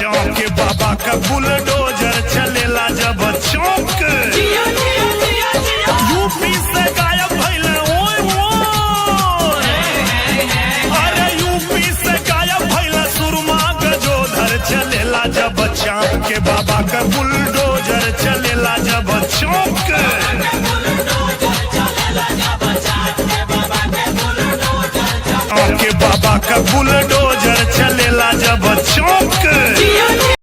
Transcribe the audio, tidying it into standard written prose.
चाँव के बाबा का बुलडोजर चलेला जब चौक यूपी से गायब भइले ओए ओए अरे यूपी से गायब भइले सुरमा गजोधर चलेला जब चाँव के बाबा का बुलडोजर चलेला जब चौक